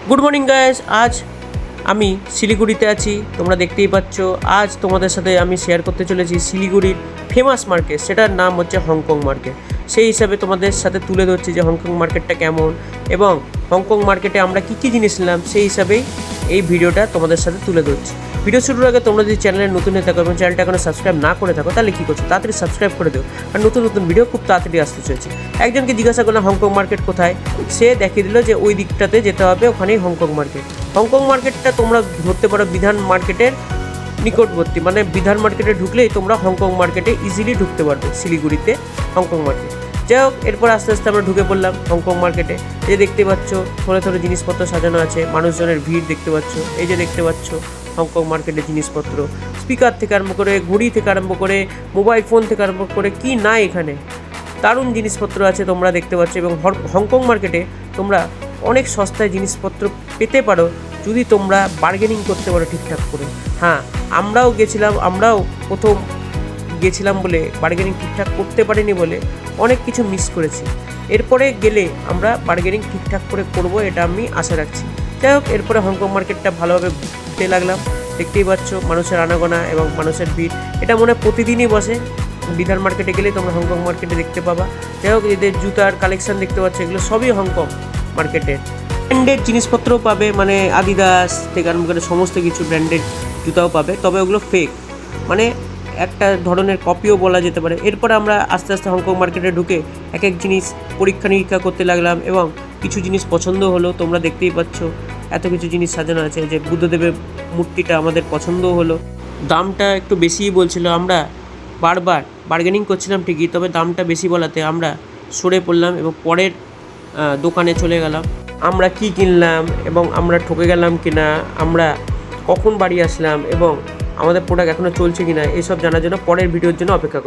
Good morning guys. আজ আমি শিলিগুড়িতে আছি, তোমরা দেখতেই পাচ্ছ। আজ তোমাদের সাথে আমি শেয়ার করতে চলেছি শিলিগুড়ির ফেমাস মার্কেট, সেটার নাম হচ্ছে হংকং মার্কেট। সেই হিসাবে তোমাদের সাথে তুলে ধরছি যে হংকং মার্কেটটা কেমন এবং হংকং মার্কেটে আমরা কী কী জিনিস নিলাম, সেই হিসাবেই এই ভিডিওটা তোমাদের সাথে তুলে ধরছি। ভিডিও শুরুর আগে তোমরা যদি চ্যানেলে নতুন হয়ে থাকো এবং চ্যানেলটা এখনো সাবস্ক্রাইব না করে থাকো, তাহলে কী করছো, তাড়াতাড়ি সাবস্ক্রাইব করে দেও। আর নতুন নতুন ভিডিও খুব তাড়াতাড়ি আসতে চলেছে। একজনকে জিজ্ঞাসা করলাম হংকং মার্কেট কোথায়, সে দেখিয়ে দিল যে ওই দিকটাতে যেতে হবে, ওখানেই হংকং মার্কেট। হংকং মার্কেটটা তোমরা ধরতে পারো বিধান মার্কেটের নিকটবর্তী, মানে বিধান মার্কেটে ঢুকলেই তোমরা হংকং মার্কেটে ইজিলি ঢুকতে পারবে শিলিগুড়িতে হংকং মার্কেট। যাই হোক, এরপর আস্তে আস্তে আমরা ঢুকে পড়লাম হংকং মার্কেটে। এই যে দেখতে পাচ্ছ থোড়ে থোড়ে জিনিসপত্র সাজানো আছে, মানুষজনের ভিড় দেখতে পাচ্ছ। এই যে দেখতে পাচ্ছ হংকং মার্কেটের জিনিসপত্র, স্পিকার থেকে আরম্ভ করে, ঘড়ি থেকে আরম্ভ করে, মোবাইল ফোন থেকে আরম্ভ করে, কি না এখানে দারুণ জিনিসপত্র আছে তোমরা দেখতে পাচ্ছ। এবং হংকং মার্কেটে তোমরা অনেক সস্তায় জিনিসপত্র পেতে পারো যদি তোমরা বার্গেনিং করতে পারো ঠিকঠাক করে। হ্যাঁ, আমরাও প্রথম গেছিলাম বলে বার্গেনিং ঠিকঠাক করতে পারিনি বলে অনেক কিছু মিস করেছি। এরপরে গেলে আমরা বার্গেনিং ঠিকঠাক করে করব, এটা আমি আশা রাখছি। যাই হোক, এরপরে হংকং মার্কেটটা ভালোভাবে ঘুরতে লাগলাম। দেখতেই পাচ্ছ মানুষের আনাগোনা এবং মানুষের ভিড়, এটা মনে হয় প্রতিদিনই বসে। বিধান মার্কেটে গেলে তোমরা হংকং মার্কেটে দেখতে পাবা। যাই হোক, এদের জুতার কালেকশন দেখতে পাচ্ছ, এগুলো সবই হংকং মার্কেটের। ব্র্যান্ডেড জিনিসপত্রও পাবে, মানে আদিদাস থেকে আরম্ভ করে সমস্ত কিছু ব্র্যান্ডেড জুতাও পাবে, তবে ওগুলো ফেক, মানে একটা ধরনের কপিও বলা যেতে পারে। এরপরে আমরা আস্তে আস্তে হংকং মার্কেটে ঢুকে এক এক জিনিস পরীক্ষা নিরীক্ষা করতে লাগলাম এবং কিছু জিনিস পছন্দ হলো। তোমরা দেখতেই পাচ্ছ এত কিছু জিনিস সাজানো আছে। যে বুদ্ধদেবের মূর্তিটা আমাদের পছন্দও হলো। দামটা একটু বেশিই বলছিল, আমরা বারবার বার্গেনিং করছিলাম ঠিকই, তবে দামটা বেশি বলাতে আমরা সরে পড়লাম এবং পরের দোকানে চলে গেলাম। আমরা কি কিনলাম এবং আমরা ঠকে গেলাম কিনা, আমরা কখন বাড়ি আসলাম এবং আমাদের প্রোডাক্ট এখনও চলছে কিনা, এসব জানার জন্য পরের ভিডিওর জন্য অপেক্ষা করুন।